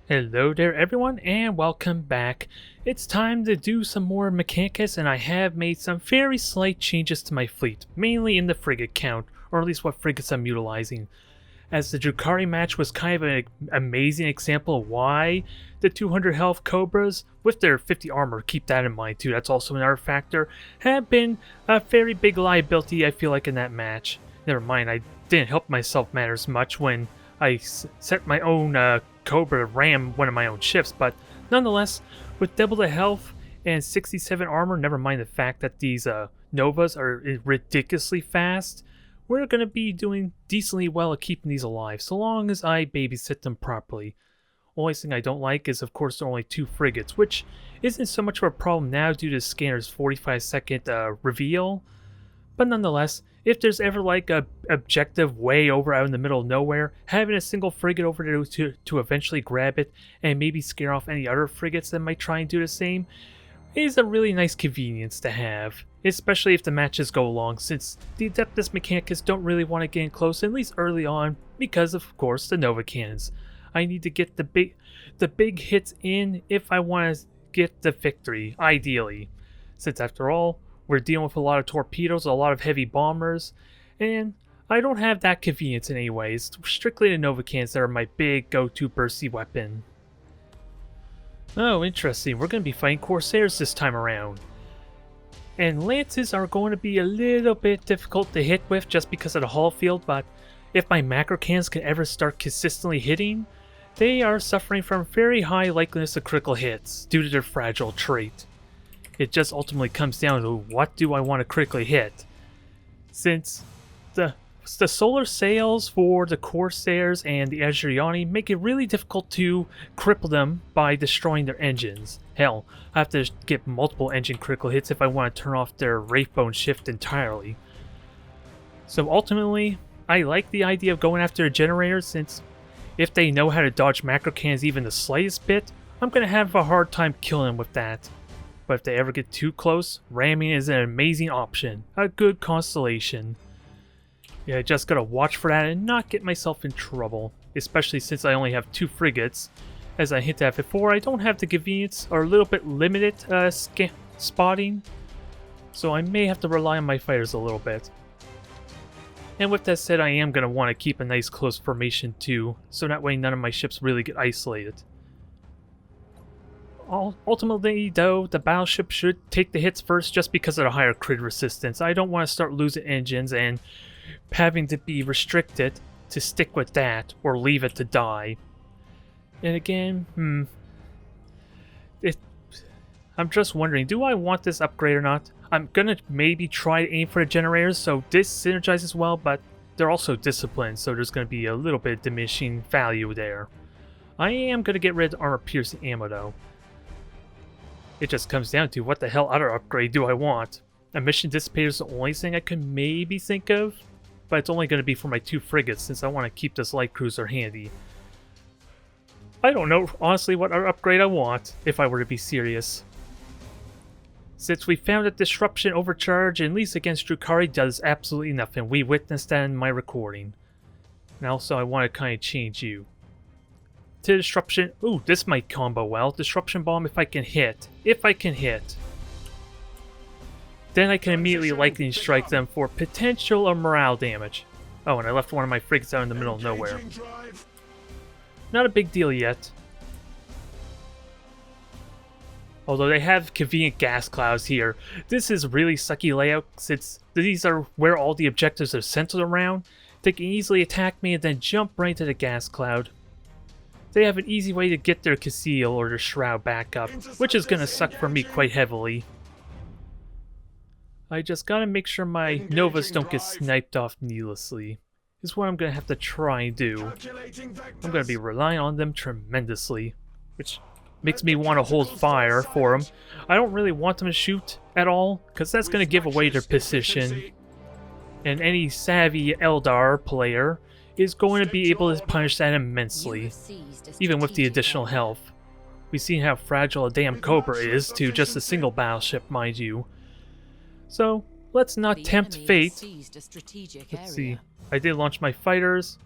Hello there everyone and welcome back. It's time to do some more Mechanicus and I have made some very slight changes to my fleet, mainly in the frigate count, or at least what frigates I'm utilizing. As the Drukhari match was kind of an amazing example of why the 200 health Cobras, with their 50 armor, keep that in mind too, that's also another factor, have been a very big liability I feel like in that match. Never mind, I didn't help myself matters much when I set my own Cobra to ram one of my own ships, but nonetheless, with double the health and 67 armor, never mind the fact that these Novas are ridiculously fast, we're going to be doing decently well at keeping these alive, so long as I babysit them properly. Only thing I don't like is, of course, there are only 2 frigates, which isn't so much of a problem now due to Scanner's 45-second reveal, but nonetheless, if there's ever like a objective way over out in the middle of nowhere, having a single frigate over there to eventually grab it and maybe scare off any other frigates that might try and do the same is a really nice convenience to have, especially if the matches go long, since the Adeptus Mechanicus don't really want to get in close, at least early on, because of course the Nova Cannons. I need to get the big hits in if I want to get the victory, ideally, since after all, we're dealing with a lot of torpedoes, a lot of heavy bombers, and I don't have that convenience in any way. It's strictly the Nova Cannons that are my big go-to bursty weapon. Oh, interesting. We're going to be fighting Corsairs this time around. And Lances are going to be a little bit difficult to hit with just because of the hull field, but if my macro cannons can ever start consistently hitting, they are suffering from very high likeliness of critical hits due to their fragile trait. It just ultimately comes down to what do I want to critically hit. Since the solar sails for the Corsairs and the Azuriani make it really difficult to cripple them by destroying their engines. Hell, I have to get multiple engine critical hits if I want to turn off their Wraithbone shift entirely. So ultimately, I like the idea of going after a generator, since if they know how to dodge macro cannons even the slightest bit, I'm going to have a hard time killing them with that. But if they ever get too close, ramming is an amazing option, a good constellation. Yeah, I just gotta watch for that and not get myself in trouble, especially since I only have 2 frigates. As I hinted at before, I don't have the convenience or a little bit limited spotting, so I may have to rely on my fighters a little bit. And with that said, I am gonna want to keep a nice close formation too, so that way none of my ships really get isolated. Ultimately, though, the battleship should take the hits first just because of the higher crit resistance. I don't want to start losing engines and having to be restricted to stick with that or leave it to die. And again, I'm just wondering, do I want this upgrade or not? I'm gonna maybe try to aim for the generators, so this synergizes well, but they're also disciplined, so there's gonna be a little bit of diminishing value there. I am gonna get rid of armor piercing ammo though. It just comes down to what the hell other upgrade do I want. Emission dissipator is the only thing I could maybe think of, but it's only going to be for my 2 frigates since I want to keep this light cruiser handy. I don't know honestly what other upgrade I want, if I were to be serious. Since we found that Disruption Overcharge, at least against Drukhari, does absolutely nothing. We witnessed that in my recording. And also I want to kind of change you. To Disruption. Ooh, this might combo well. Disruption Bomb if I can hit. If I can hit. Then I can immediately lightning strike them for potential or morale damage. Oh, and I left one of my frigates out in the middle of nowhere. Not a big deal yet. Although they have convenient gas clouds here. This is really sucky layout since these are where all the objectives are centered around. They can easily attack me and then jump right into the gas cloud. They have an easy way to get their Conceal or their Shroud back up, which is going to suck for me quite heavily. I just gotta make sure my Novas don't get sniped off needlessly, is what I'm going to have to try and do. I'm going to be relying on them tremendously, which makes me want to hold fire for them. I don't really want them to shoot at all, because that's going to give away their position. And any savvy Eldar player is going to be able to punish that immensely, even with the additional health. We've seen how fragile a damn Cobra is to just a single battleship, mind you. So, let's not tempt fate. Let's see. I did launch my fighters.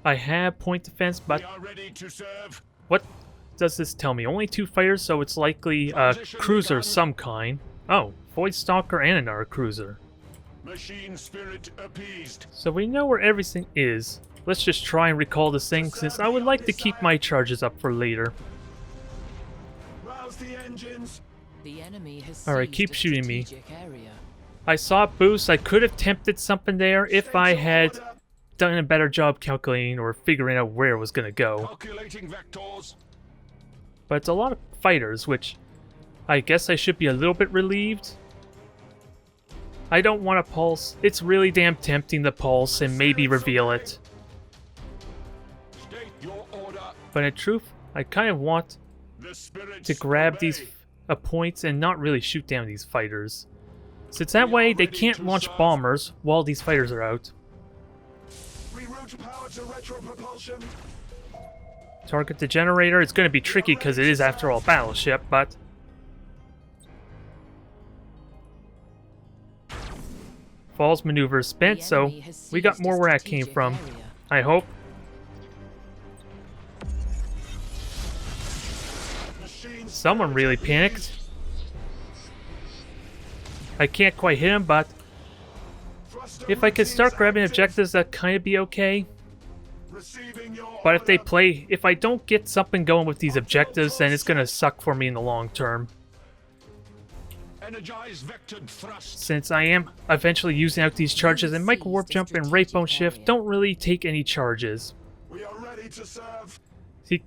I have point defense, but We are ready to serve. what does this tell me? Only 2 fighters, so it's likely a cruiser of some kind. Oh, Void Stalker and another cruiser. Machine spirit appeased. So we know where everything is. Let's just try and recall this thing, since I would like to keep my charges up for later. Rouse the engines. The enemy has Alright, seized keep a shooting me. strategic area. I saw it boost. I could have tempted something there if I had done a better job calculating or figuring out where it was going to go. Calculating vectors. But it's a lot of fighters, which I guess I should be a little bit relieved. I don't want to pulse. It's really damn tempting to pulse and maybe reveal it. State your order. But in truth, I kind of want The spirits to grab obey. these points and not really shoot down these fighters. Since that way they can't launch bombers while these fighters are out. Reroute power to retropropulsion. Target the generator. It's going to be tricky because it is, after all, a battleship, but... Falls maneuver is spent, The so enemy has we got seized more a where that came strategic from. area. I hope. Machine Someone spirit really appeased. panicked. I can't quite hit him, but Thruster if I could routines start grabbing active. objectives, that'd kind of be okay. Receiving your But if they order. if I don't get something going with these objectives, then it's gonna suck for me in the long term. Energize vectored thrust. Since I am eventually using out these charges, and Micro Warp Jump and Rape Bone Shift don't really take any charges. We are ready to serve. See,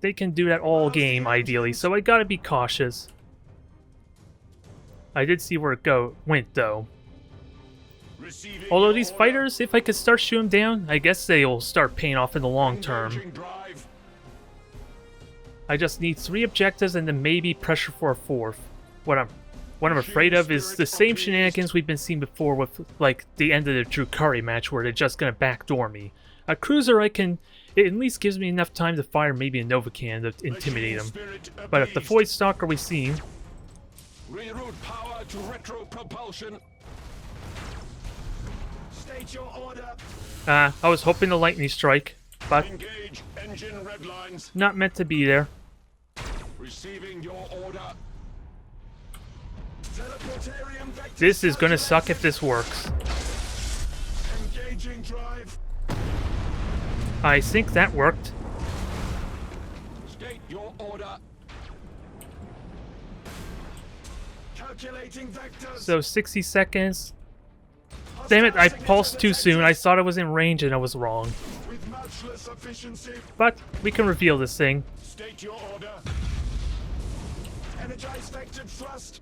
they can do that all game, ideally, so I gotta be cautious. I did see where it went, though. Receiving Although your these order. fighters, if I could start shooting them down, I guess they'll start paying off in the long term. Engaging drive. I just need 3 objectives and then maybe pressure for a 4th. What I'm afraid of is the same shenanigans we've been seeing before with, like, the end of the Drukari match where they're just gonna backdoor me. A cruiser it at least gives me enough time to fire maybe a Novacan to intimidate Machine them. spirit But if the appeased. Void Stalker we seen, Reroute power to retropropulsion. State your order. I was hoping to lightning strike, but Engage engine red lines. not meant to be there. Receiving your order. Teleportarium vector This is gonna suck if calculated. this works. Engaging drive. I think that worked. State your order. Calculating vectors. So 60 seconds. Damn it, I pulsed too soon. I thought I was in range and I was wrong. With matchless efficiency. But we can reveal this thing. State your order. Energize vectored thrust.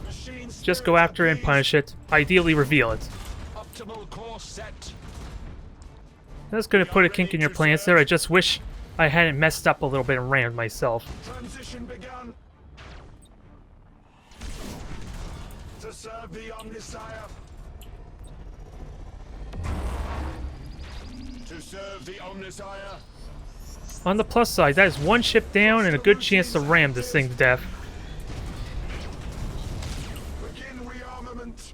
Machine Just spirit go after it and appeased. punish it. Ideally reveal it. Optimal course set. That's gonna put a kink in your plans there. I just wish I hadn't messed up a little bit and rammed myself. Transition begun. To serve the Omnisire. To serve the Omnisire. On the plus side, that is 1 ship down and a good chance to ram this thing to death. Begin rearmament.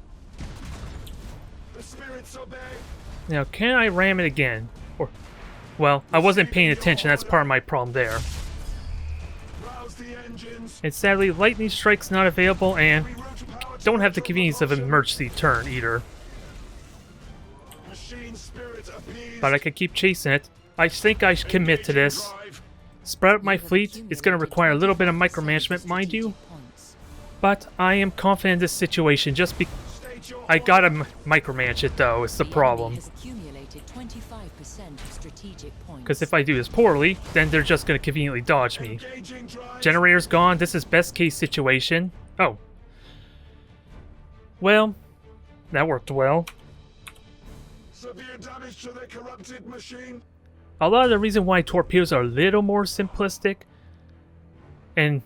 The spirits obey. Now, can I ram it again? Or, well, I wasn't paying attention. That's part of my problem there. Rouse the engines. And sadly, lightning strike's not available, and Reroute power to don't have the convenience of an retropropulsion. emergency turn either. Machine spirit appeased. But I could keep chasing it. I think I should commit to this. Drive. Spread out my fleet. It's going to require a little bit of micromanagement, mind you. But I am confident in this situation. Just because State your I order. gotta micromanage it, though. It's the problem. Has accumulated 25% of strategic points. Because if I do this poorly, then they're just going to conveniently dodge me. Engaging drive. Generator's gone. This is best case situation. Oh. Well, that worked well. Severe damage to the corrupted machine. A lot of the reason why torpedoes are a little more simplistic, and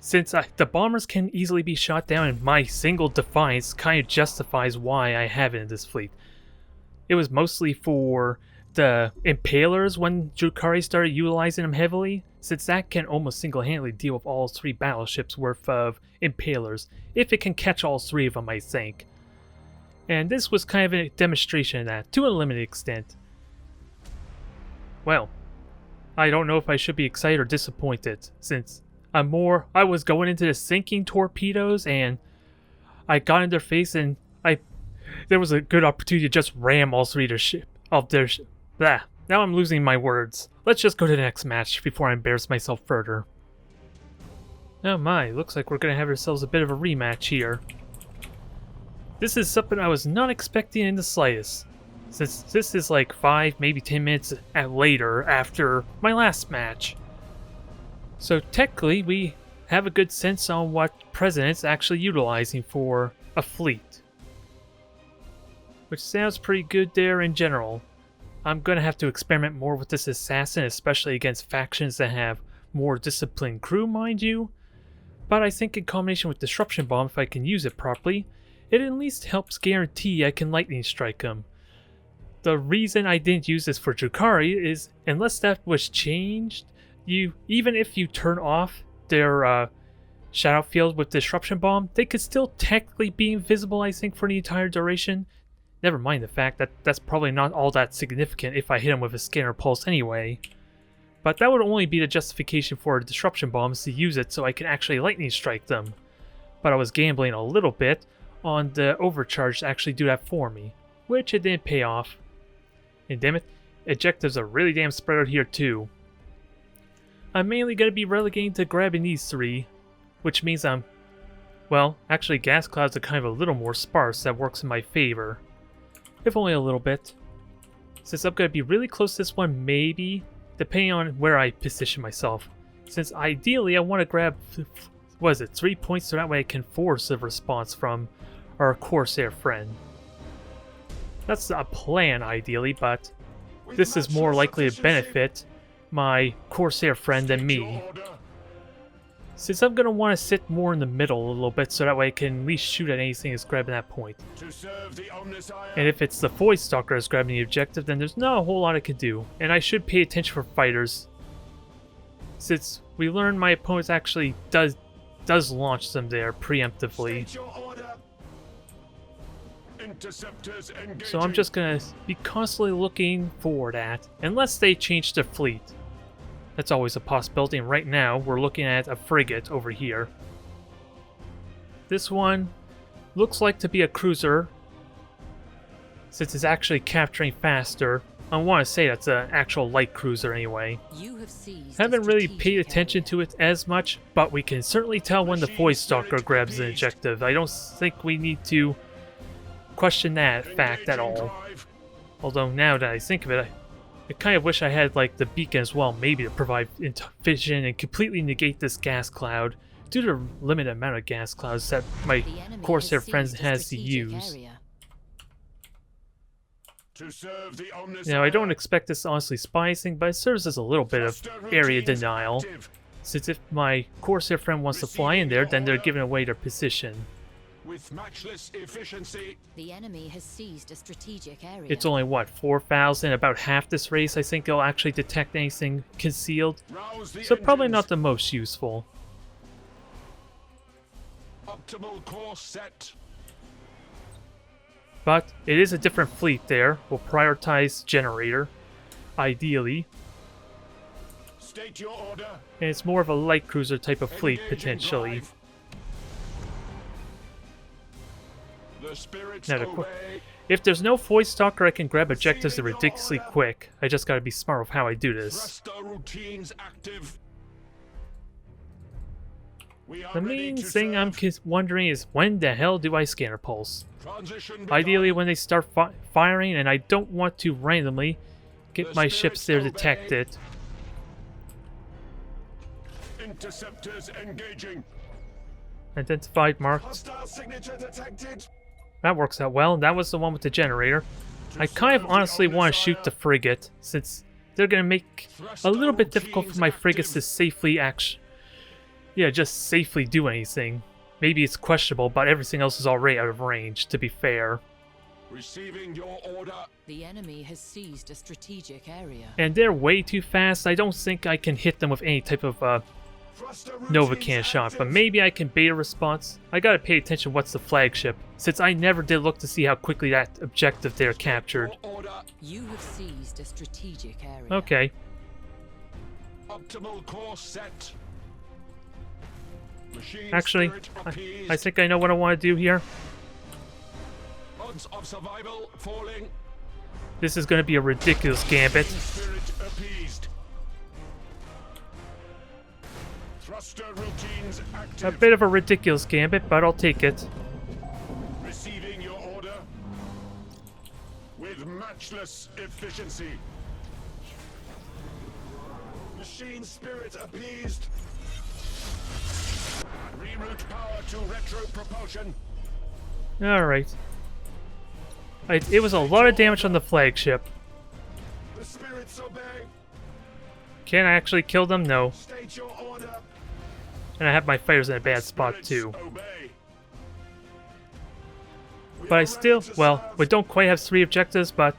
since the bombers can easily be shot down, and my single Defiance kind of justifies why I have it in this fleet. It was mostly for the Impalers when Drukari started utilizing them heavily, since that can almost single-handedly deal with all 3 battleships worth of Impalers, if it can catch all 3 of them, I think. And this was kind of a demonstration of that, to a limited extent. well, I don't know if I should be excited or disappointed, since I was going into the sinking torpedoes and I got in their face and there was a good opportunity to just ram all three of their ship. Blah. Now I'm losing my words. Let's just go to the next match before I embarrass myself further. Oh my, looks like we're gonna have ourselves a bit of a rematch here. This is something I was not expecting in the slightest, since this is like 5, maybe 10 minutes later after my last match. So technically, we have a good sense on what President's actually utilizing for a fleet. Which sounds pretty good there in general. I'm gonna have to experiment more with this assassin, especially against factions that have more disciplined crew, mind you. But I think in combination with Disruption Bomb, if I can use it properly, it at least helps guarantee I can lightning strike them. The reason I didn't use this for Drukhari is, unless that was changed, even if you turn off their shadow field with Disruption Bomb, they could still technically be invisible, I think, for the entire duration. Never mind the fact that that's probably not all that significant if I hit them with a scanner pulse anyway. But that would only be the justification for Disruption Bombs, to use it so I can actually lightning strike them. But I was gambling a little bit on the overcharge to actually do that for me, which it didn't pay off. And damn it, objectives are really damn spread out here too. I'm mainly going to be relegating to grabbing these 3, which means well, actually gas clouds are kind of a little more sparse. That works in my favor. If only a little bit. Since I'm going to be really close to this one, maybe, depending on where I position myself. Since ideally I want to grab, 3 points, so that way I can force a response from our Corsair friend. That's a plan ideally, but this is more likely to benefit my Corsair friend than me. Since I'm going to want to sit more in the middle a little bit, so that way I can at least shoot at anything that's grabbing that point. And if it's the Void Stalker that's grabbing the objective, then there's not a whole lot I can do. And I should pay attention for fighters, since we learned my opponent actually does launch them there preemptively. So I'm just going to be constantly looking for that, unless they change their fleet. That's always a possibility, and right now we're looking at a frigate over here. This one looks like to be a cruiser, since it's actually capturing faster. I want to say that's an actual light cruiser anyway. Haven't really paid attention to it as much, but we can certainly tell when the Void Stalker grabs an objective. I don't think we need to question that fact at all. Although now that I think of it, I kind of wish I had like the beacon as well, maybe to provide vision and completely negate this gas cloud, due to the limited amount of gas clouds that my Corsair friends has to use. Now I don't expect this honestly spicing, but it serves as a little bit of area denial, since if my Corsair friend wants to fly in there, then they're giving away their position. With matchless efficiency, The enemy has seized a strategic area. It's only, what, 4,000? About half this race I think they'll actually detect anything concealed. rouse the So probably engines. not the most useful. Optimal course set. But it is a different fleet there. We'll prioritize generator, ideally. State your order. And it's more of a light cruiser type of fleet, Engage and potentially. drive. The spirits Now, obey. if there's no Void Stalker, I can grab objectives ridiculously quick. I just gotta be smart with how I do this. Thruster routines active. We are The ready main to thing I'm serve. wondering is, when the hell do I scanner pulse? Transition Ideally begun. when they start firing, and I don't want to randomly get The my ships spirits there obey. detected. Interceptors engaging. Identified, marked. Hostile signature detected. That works out well. That was the one with the generator. I kind of honestly want to shoot the frigate, since they're going to make a little bit difficult for my frigates to safely just safely do anything. Maybe it's questionable, but everything else is already out of range, to be fair. Receiving your order. The enemy has seized a strategic area. And they're way too fast. I don't think I can hit them with any type of Novacan shot, but maybe I can bait a response. I gotta pay attention what's the flagship, since I never did look to see how quickly that objective there captured. You have seized a strategic area. Okay. Optimal course set. Machine Actually, spirit appeased. I think I know what I want to do here. Odds of survival falling. This is going to be a ridiculous gambit. Spirit appeased. Thruster routines A active. bit of a ridiculous gambit, but I'll take it. Receiving your order with matchless efficiency. Machine spirit appeased. Reroute power to retro propulsion. Alright. It was a lot of damage on the flagship. The spirits obey. Can I actually kill them? No. State your order. And I have my fighters in a bad spot Spirits too. obey. We But are I still, ready to well, serve. we don't quite have 3 objectives, but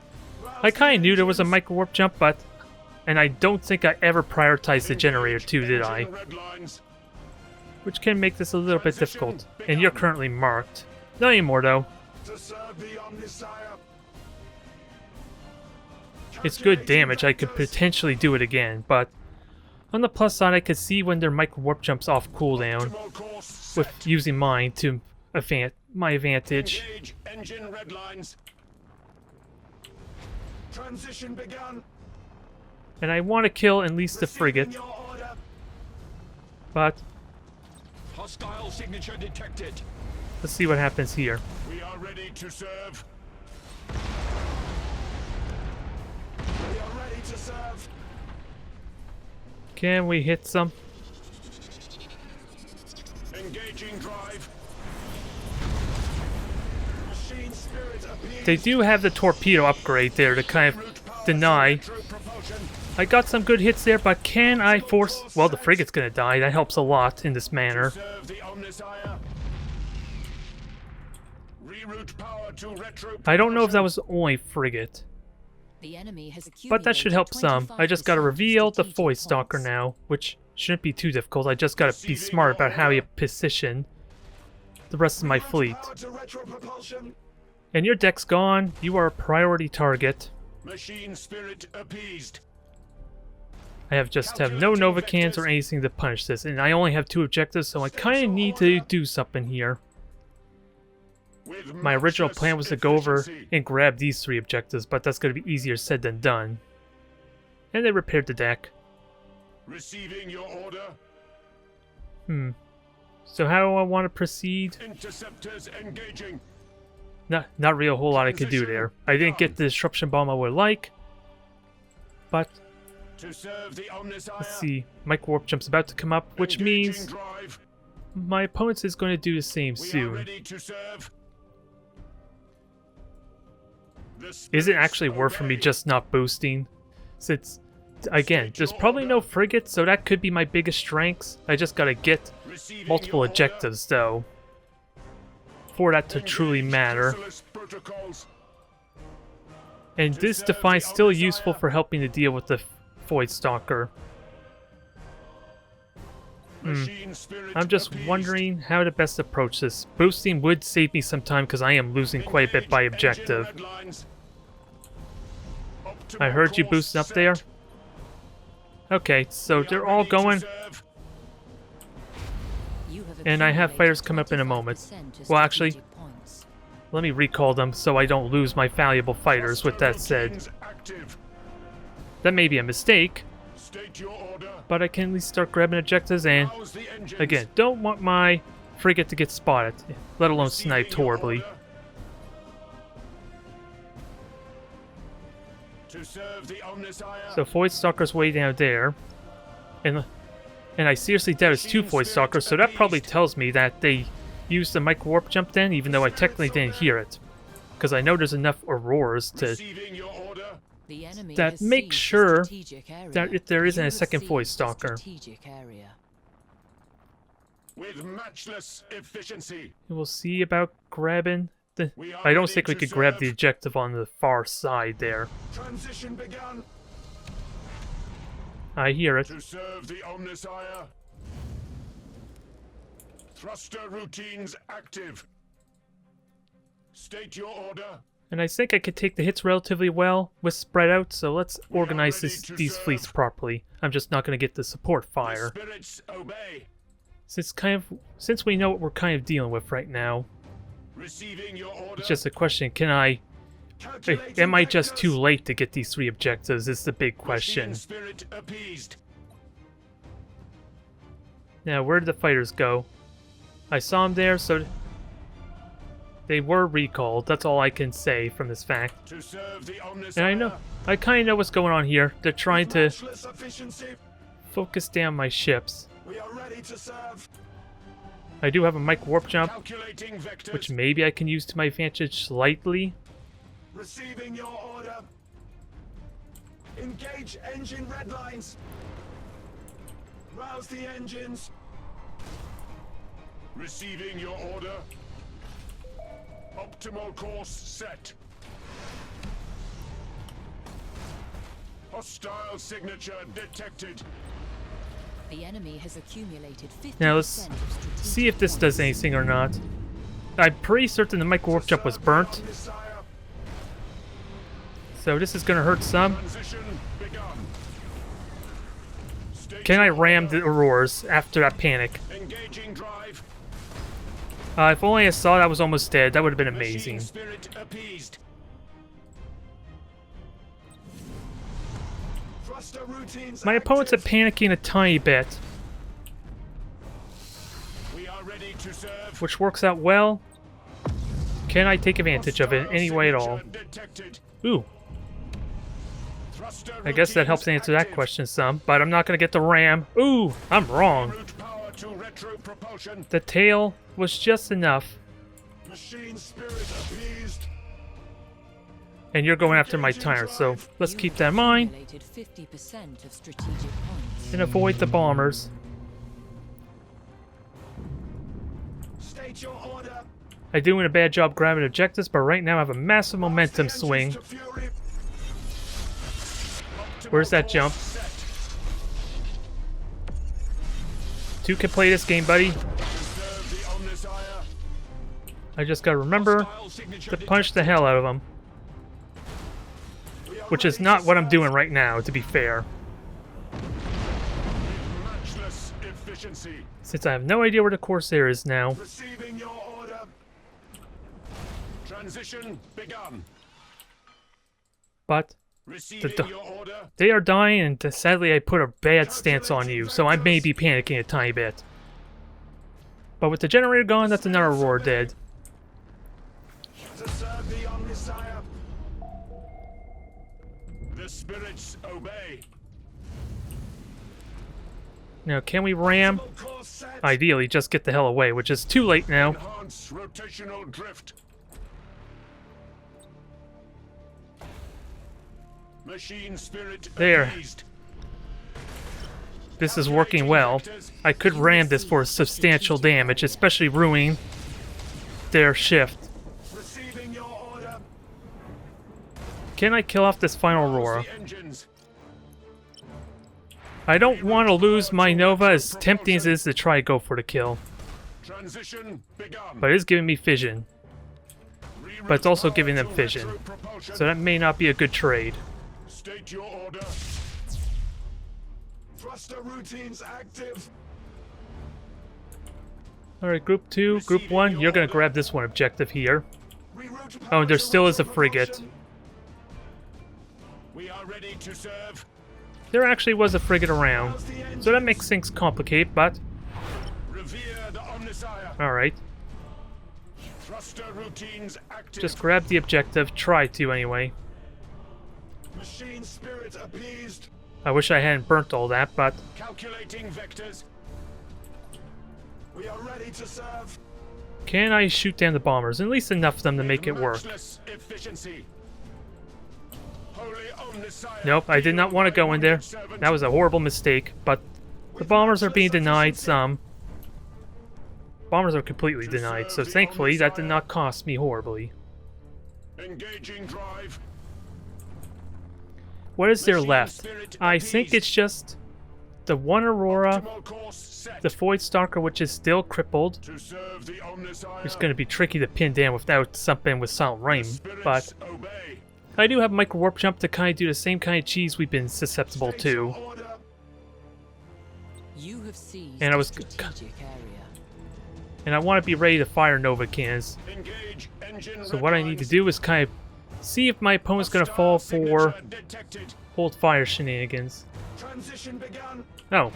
I kind of knew there was a micro warp jump, but... And I don't think I ever prioritized the generator too, did I? Engine red lines. Which can make this a little bit difficult. And you're currently marked. Not anymore though. To serve the Omnisire. It's good damage, I could potentially do it again, but... On the plus side, I could see when their micro warp jumps off cooldown, Optimal course set. with using mine to my advantage. Engage engine red lines. Transition begun. And I want to kill at least the frigate, Receiving your order. but Hostile signature detected. let's see what happens here. We are ready to serve. We are ready to serve. Can we hit some? Engaging drive. Machine spirit appears. They do have the torpedo upgrade there to kind of Route power deny. to retro propulsion. I got some good hits there, but can I force... Well, the frigate's gonna die. That helps a lot in this manner. Serve the Omnisire. Reroute power to retro I don't know if that propulsion. was the only frigate, The enemy has but that should help some. I just gotta 25% reveal the strategic Void Stalker points. now, which shouldn't be too difficult. I just gotta be smart about how you position the rest of my fleet. Power to retro propulsion. And your deck's gone. You are a priority target. Machine spirit appeased. I have no Novacans or anything to punish this, and I only have 2 objectives, so I kind of need to do something here. With My original matchless plan was to go over efficiency. and grab these 3 objectives, but that's going to be easier said than done. And they repaired the deck. Receiving your order. So how do I want to proceed? Interceptors engaging. Not really a whole lot I could do there. I didn't get the disruption bomb I would like, but To serve the Omnisire. let's see. Micro warp jump's about to come up, which Engaging means drive. my opponent is going to do the same We are soon. ready to serve. The Is it spirits actually worth for me obey. just not boosting? Since, again, there's probably no frigate, so that could be my biggest strengths. I just gotta get Receiving multiple your order. objectives, though, for that to truly Engage matter. Chrysalis protocols. And this defiance still useful for helping to deal with the Void Stalker. Machine spirit I'm just appeased. wondering how to best approach this. Boosting would save me some time because I am losing quite a bit by Engage engine objective. red lines. I Optimal heard you course boosting up set. there. Okay, so We are they're all ready to going, serve. You have and I have fighters come up in a 25% moment. of Well, actually, strategic points. let me recall them so I don't lose my valuable fighters. With that said, Routines active. that may be a mistake, State your order. but I can at least start grabbing objectives and, House the engines. again, don't want my frigate to get spotted, let alone Receiving sniped your horribly. order. To serve the Omnisire. So Void Stalker's way down there, and I seriously doubt it's 2 Void Stalkers, so that probably tells me that they used the micro warp jump then, even though I technically didn't hear it, because I know there's enough auroras to Receiving your order. The enemy that has make seized a sure strategic area. that if there isn't You a have second Void seized a Stalker. strategic area. With matchless efficiency. We'll see about grabbing the... We are I don't ready think we to could grab serve. the objective on the far side there. Transition begun. I hear it. To serve the Omnisire. Thruster routines active. State your order. And I think I could take the hits relatively well with spread out, so let's organize these fleets properly. I'm just not going to get the support fire. Spirits obey. Since we know what we're kind of dealing with right now, Receiving your order. it's just a question, am I just too late to get these 3 objectives is the big question. Machine spirit appeased. Now, where did the fighters go? I saw them there, so they were recalled. That's all I can say from this fact. To serve the And I kind of know what's going on here. They're trying to focus down my ships. We are ready to serve. I do have a mic warp jump, Calculating vectors. which maybe I can use to my advantage slightly. Receiving your order. Engage engine red lines. Rouse the engines. Receiving your order. Optimal course set. Hostile signature detected. The enemy has accumulated 50% Now let's of strategic see if this does points. anything or not. I'm pretty certain the mic warp jump was burnt, so this is going to hurt some. Transition begun. State Can I your ram order. the Aurors after that panic? Engaging drive. If only I saw that was almost dead, that would have been Machine amazing. spirit appeased. Thruster routines My opponents are active. panicking a tiny bit, We are ready to serve. which works out well. Can I take advantage of it in any way at all? Signature detected. Ooh, Thruster I guess that routines helps answer that active. question some, but I'm not going to get the ram. Ooh, I'm wrong. Route power to retro propulsion. The tail was just enough, Machine spirit appeased. and you're going after my tires, so let's You keep have that in mind accumulated 50% of strategic points. and avoid the bombers. State your order. I'm doing a bad job grabbing objectives, but right now I have a massive momentum Engines swing. to fury. Optimal Where's that course jump? set. 2 can play this game, buddy. Preserve the Omnisire. I just gotta remember Hostile signature to punch the detected. hell out of them, We are which is ready not to what I'm serve. doing right now, to be fair. Matchless efficiency. Since I have no idea where the Corsair is now. Receiving your order. Transition begun. But Receiving the- your order. they are dying, and sadly I put a bad stance on you, so I may be panicking a tiny bit. But with the generator gone, that's another Aurora dead. To serve the Omnisire. The spirits obey. Now, can we ram? Optimal course set. Ideally, just get the hell away, which is too late now. Enhance rotational drift. Machine spirit There. appeased. This is working well. I could ram this for substantial damage, especially ruining their shift. Receiving your order. Can I kill off this final Aurora? The engines. I don't want to lose my Nova, as tempting as it is to try to go for the kill. Transition begun. But it is giving me fission, Reroute but it's also power giving them to fission. retro propulsion. So that may not be a good trade. State your order. Thruster routines active. Alright, Group 2, Group 1, you're gonna grab this one objective here. Reroute Oh, power and there to still is a retro frigate. propulsion. We are ready to serve. There actually was a frigate around, Rouse the engines. so that makes things complicated, but Revere the Omnisire. alright. Thruster routines active. Just grab the objective, try to anyway. Machine spirit appeased. I wish I hadn't burnt all that, but Calculating vectors. We are ready to serve. can I shoot down the bombers? At least enough of them to make it work. Matchless efficiency. Holy Omnisire. Nope, I did not want to go in there. That was a horrible mistake, but the bombers are being denied some. Bombers are completely denied, so thankfully that did not cost me horribly. Engaging drive. What is there left? I think it's just the one Aurora, Optimal course set. the Void Stalker, which is still crippled. To serve the Omnissiah. It's going to be tricky to pin down without something with Silent Rain, Spirits but obey. I do have Micro Warp Jump to kind of do the same kind of cheese we've been susceptible State to. your order. You have seized And I a was- strategic area. And I want to be ready to fire Nova cannons. Engage engine So red what I need to lines. do is kind of see if my opponent's going to fall Star for signature detected. hold fire shenanigans. Transition begun. No.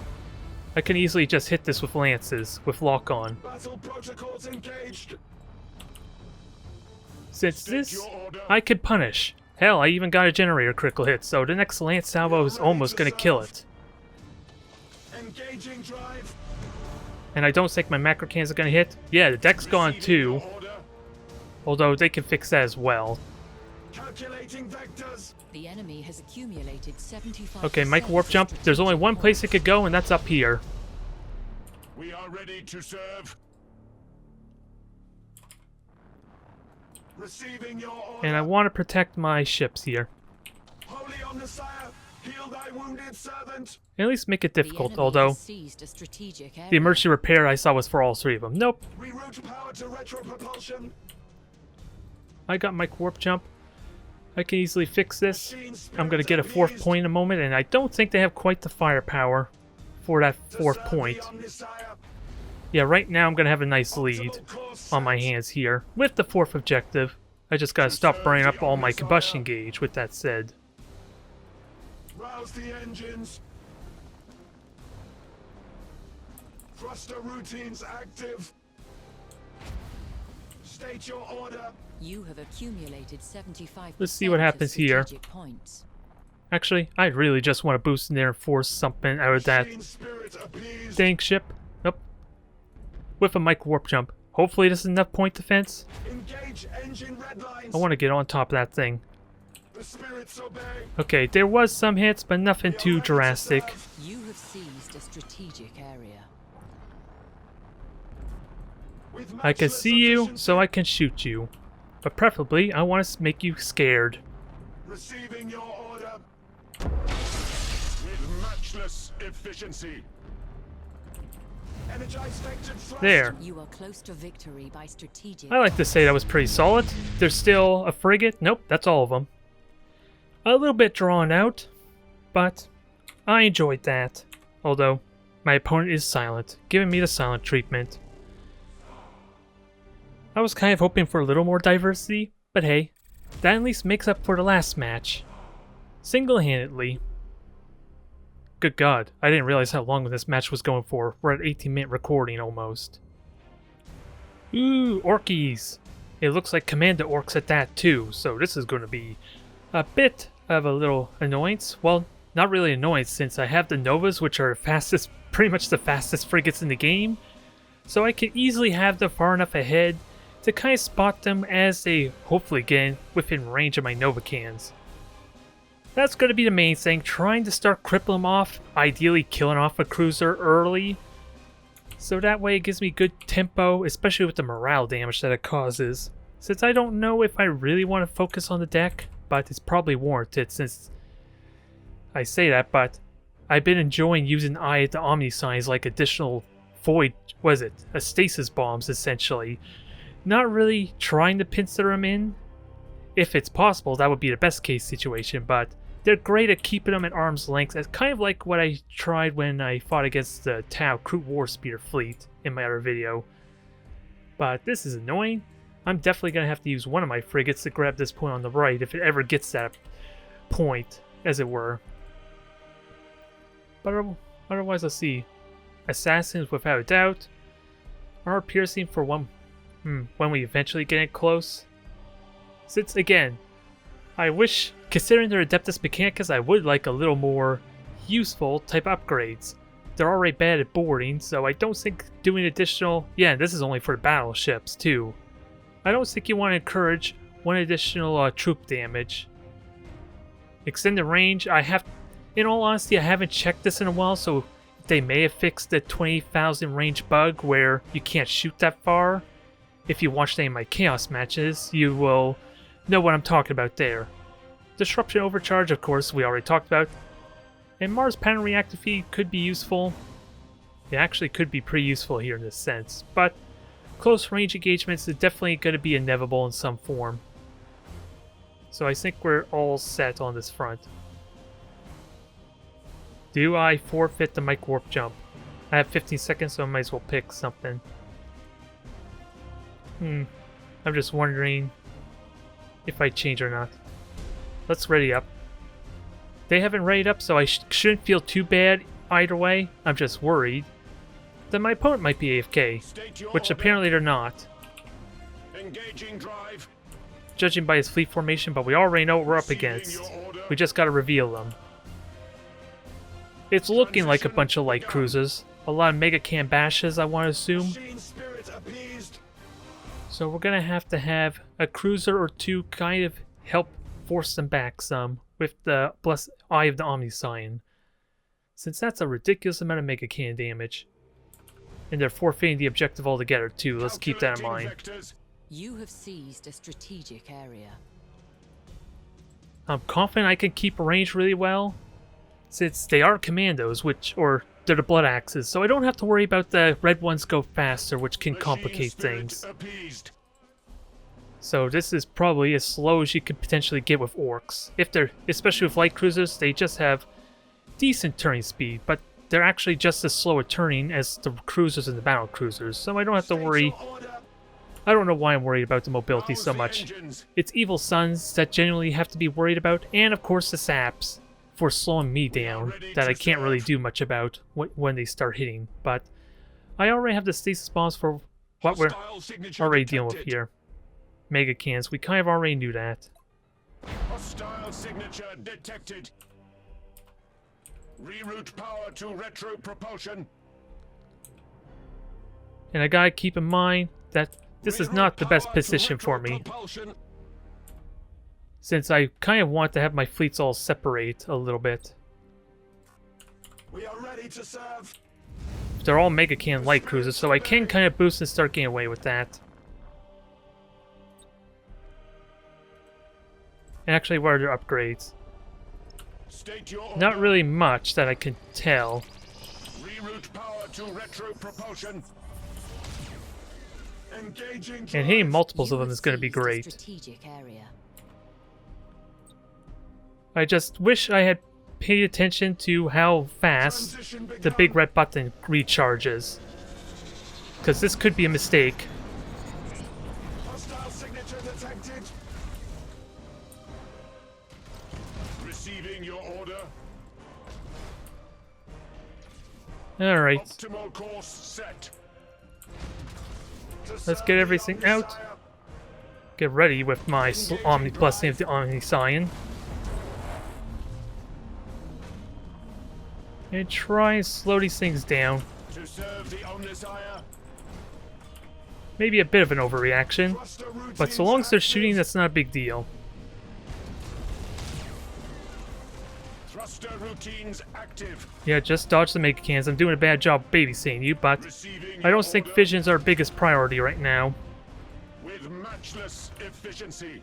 I can easily just hit this with lances, with lock on. Battle protocols engaged. Since State this, your order. I could punish. Hell, I even got a generator critical hit, so the next lance salvo is almost going to kill it. Engaging drive. And I don't think my macro cannons are going to hit. Yeah, the deck's gone Receiving too, your order. although they can fix that as well. Calculating vectors. The enemy has accumulated 75%. Okay, Micro Warp Jump. There's only one place it could go, and that's up here. We are ready to serve. Receiving your order. And I want to protect my ships here. Holy Omnissiah, heal thy wounded servant. At least make it The difficult, enemy although has seized a strategic area. the emergency repair I saw was for all three of them. Nope, Reroute power to retro propulsion. I got my Warp Jump. I can easily fix this. Machine I'm going to spirits get a fourth appeased. point in a moment, and I don't think they have quite the firepower for that To fourth serve the point. Omnissiah. Yeah, right now I'm going to have a nice lead Optimal course on my set. hands here with the fourth objective. I just got to stop burning up all my combustion gauge with that said. Rouse the engines. Thruster routines active. State your order. You have accumulated 75%. Let's see what happens here. strategic Points. Actually, I really just want to boost in there and force something out of that Machine spirit appeased. dang ship. Nope. With a Micro Warp Jump. Hopefully this is enough point defense. Engage engine red lines. I want to get on top of that thing. The spirits obey. Okay, there was some hits, but nothing We are too ready to drastic. serve. You have seized a strategic area. With I can matchless see you, efficiency. so I can shoot you. But preferably, I want to make you scared. Receiving your order. With matchless efficiency. Energize vector thrust. There. You are close to victory by strategic. I like to say that was pretty solid. There's still a frigate. Nope, that's all of them. A little bit drawn out, but I enjoyed that. Although, my opponent is silent, giving me the silent treatment. I was kind of hoping for a little more diversity, but hey, that at least makes up for the last match. Single-handedly. Good God, I didn't realize how long this match was going for. We're at 18-minute recording almost. Ooh, Orkies! It looks like Commander Orcs at that too, so this is going to be a bit of a little annoyance. Well, not really annoyance since I have the Novas, which are fastest, pretty much the fastest frigates in the game. So I can easily have them far enough ahead to kind of spot them as they hopefully get within range of my Nova cans. That's going to be the main thing, trying to start crippling them off, ideally killing off a cruiser early. So that way it gives me good tempo, especially with the morale damage that it causes. Since I don't know if I really want to focus on the deck, but it's probably warranted since I say that, but I've been enjoying using Eye at the Omnissiah as like additional void, a stasis bombs essentially. Not really trying to pincer them in. If it's possible, that would be the best case situation, but they're great at keeping them at arm's length. It's kind of like what I tried when I fought against the Tau Crew Warspeeder fleet in my other video. But this is annoying. I'm definitely going to have to use one of my frigates to grab this point on the right if it ever gets that point, as it were. But otherwise, let's see. Assassins, without a doubt. Armor piercing for when we eventually get it close. Since, again, I wish, considering they're Adeptus Mechanicus, I would like a little more useful type upgrades. They're already bad at boarding, so I don't think doing additional... Yeah, this is only for battleships, too. I don't think you want to encourage one additional troop damage. Extended range, in all honesty, I haven't checked this in a while, so they may have fixed the 20,000 range bug where you can't shoot that far. If you watched any of my Chaos matches, you will know what I'm talking about there. Disruption Overcharge, of course, we already talked about. And Mars pattern reactor feed could be useful. It actually could be pretty useful here in this sense, but close range engagements is definitely going to be inevitable in some form. So I think we're all set on this front. Do I forfeit the micro warp jump? I have 15 seconds, so I might as well pick something. I'm just wondering if I change or not. Let's ready up. They haven't readied up, so I shouldn't feel too bad either way. I'm just worried that my opponent might be AFK, which apparently they're not. Engaging drive. Judging by his fleet formation, but we already know what we're up against. We just gotta reveal them. It's looking like a bunch of light cruisers. A lot of Mega Can bashes, I want to assume. Machine spirit appeased. So we're gonna have to have a cruiser or two kind of help force them back some with the Eye of the Omniscion. Since that's a ridiculous amount of Mega Can damage. And they're forfeiting the objective altogether too, let's keep that in mind. Vectors. You have seized a strategic area. I'm confident I can keep range really well, since they are commandos, or they're the blood axes, so I don't have to worry about the red ones go faster, which can Machine complicate spirit things. appeased. So this is probably as slow as you could potentially get with orcs. Especially with light cruisers, they just have decent turning speed, but they're actually just as slow at turning as the cruisers and the battle cruisers, so I don't have to worry. State your order. I don't know why I'm worried about the mobility Rouse so the much. engines. It's evil sons that genuinely have to be worried about, and of course the saps for slowing me down that I can't really do much about when they start hitting. But I already have the stasis bombs for what we're Hostile signature already dealing with detected. here. Mega Cans, we kind of already knew that. Hostile signature detected. Reroute power to retro propulsion. And I gotta keep in mind that this is Reroute not the best power to position for me, retro-propulsion. since I kind of want to have my fleets all separate a little bit. We are ready to serve. They're all Mega Can light cruisers, so I can kind of boost and start getting away with that. And actually, what are their upgrades? State your Not order. really much that I can tell. Reroute power to retro propulsion. Engaging And hitting drive. multiples You of them have is going to be seized a great. strategic area. I just wish I had paid attention to how fast Transition the begun. big red button recharges. Because this could be a mistake. Hostile signature detected. Receiving your order. Alright, Optimal course set. To let's serve get the everything out. Omniscion. Get ready with my Blessing of the Omniscion. And try and slow these things down. To serve the Omniscion. Maybe a bit of an overreaction, Thruster but so routines long as they're active. shooting, that's not a big deal. Thruster routines active. Yeah, just dodge the Mega Cans. I'm doing a bad job babysitting you, but Receiving I your don't think order vision's our biggest priority right now. with matchless efficiency.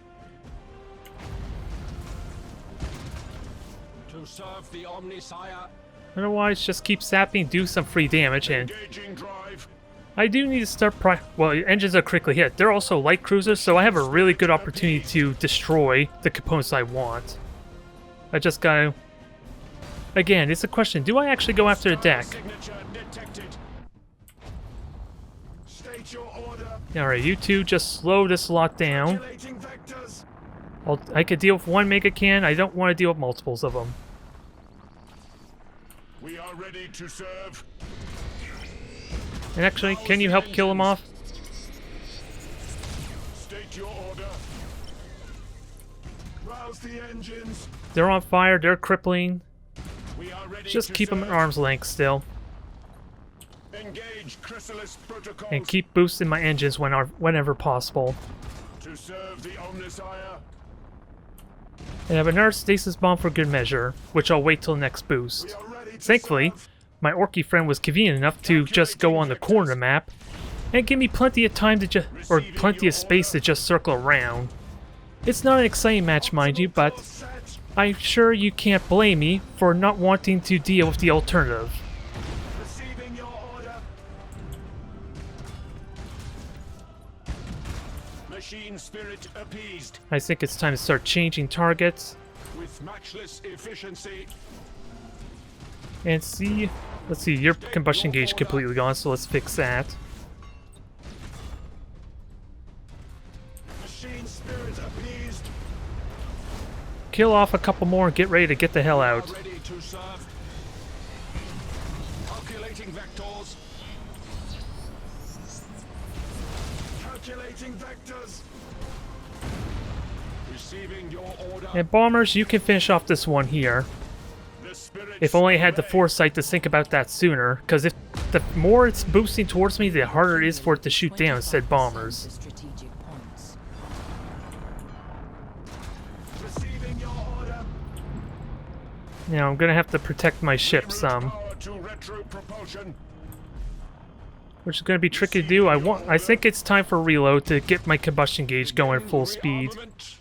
To serve the Omniscion. Otherwise, just keep sapping, do some free damage, and Engaging drive. I do need to start well, engines are critically hit. They're also light cruisers, so I have a really good opportunity to destroy the components I want. I just gotta... Again, it's a question, do I actually go after the deck? Signature detected. State your order. Alright, you two just slow this lot down. Calculating vectors. I could deal with one Mega Can, I don't want to deal with multiples of them. We are ready to serve. And actually, can you help kill them off? State your order. Rouse the engines. They're on fire, they're crippling. We are ready Just to keep them at serve. arm's length still. Engage Chrysalis protocols. And keep boosting my engines whenever possible. To serve the Omniscion. And I have another stasis bomb for good measure, which I'll wait till the next boost. We are ready to Thankfully, serve. my Orky friend was convenient enough to just go on the corner of the map and give me plenty of time to or plenty of space to just circle around. It's not an exciting match, mind you, but Course set. I'm sure you can't blame me for not wanting to deal with the alternative. Receiving your order. Machine spirit appeased. I think it's time to start changing targets With matchless efficiency. and see. Let's see, your combustion gauge completely gone, so let's fix that. Machine spirit appeased. Kill off a couple more and get ready to get the hell out. Ready to serve. Calculating vectors. Calculating vectors. Receiving your order. And bombers, you can finish off this one here. The spirits If only I had the obey. foresight to think about that sooner, because if the more it's boosting towards me, the harder it is for it to shoot down said 25% bombers. of strategic points. Receiving your order. Now I'm gonna have to protect my ship some, Power to retro propulsion. which is gonna be tricky to do. I think it's time for reload to get my combustion gauge going full speed. Rearmament.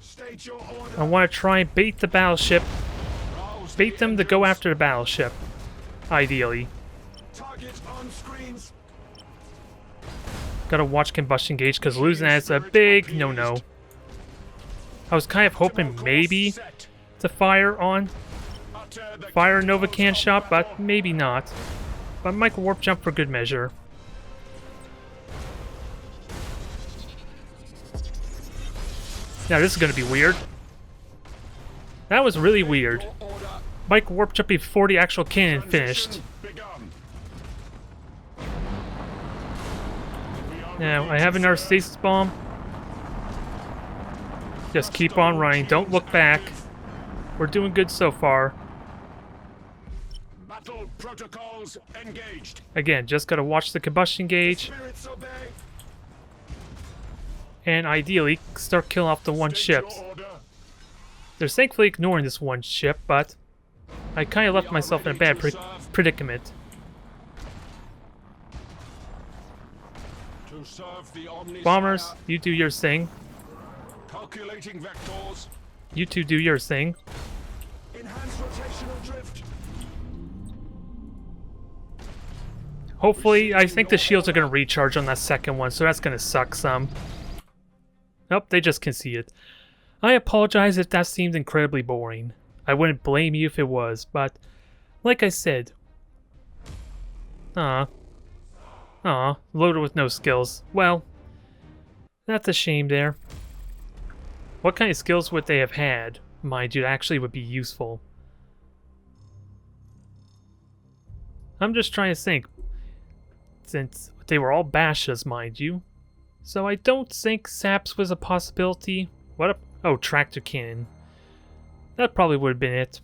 State your order. I want to try and bait the battleship, Rouse bait them to go after the battleship, ideally. Target on screens. Gotta watch combustion gauge because losing that is a big no-no. I was kind of hoping maybe Set. to fire on Utter the Fire chemicals Nova can of shot, but battle. maybe not. But Michael Warp Jump for good measure. Now this is gonna be weird. That was really weird. Your order. Michael Warp Jump before the actual cannon finished. Transition begun. We are Now ready I to have another serve. stasis bomb. Just keep on running. Don't look back. We're doing good so far. Battle protocols engaged. Again, just gotta watch the combustion gauge Spirits obey. and ideally start killing off the one State ship. your order. They're thankfully ignoring this one ship, but I kind of left myself in a bad predicament. To serve the Omnispire. Bombers, you do your thing. Calculating vectors. You two do your thing. Enhance rotational drift. Hopefully, I think the shields are going to recharge on that second one, so that's going to suck some. Nope, they just conceded. I apologize if that seemed incredibly boring. I wouldn't blame you if it was, but like I said... loaded with no skills. Well, that's a shame there. What kind of skills would they have had, mind you, that actually would be useful? I'm just trying to think. Since they were all bashes, mind you. So I don't think SAPS was a possibility. What a... Oh, tractor cannon. That probably would have been it.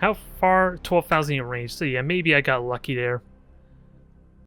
How far? 12,000 in range. So yeah, maybe I got lucky there.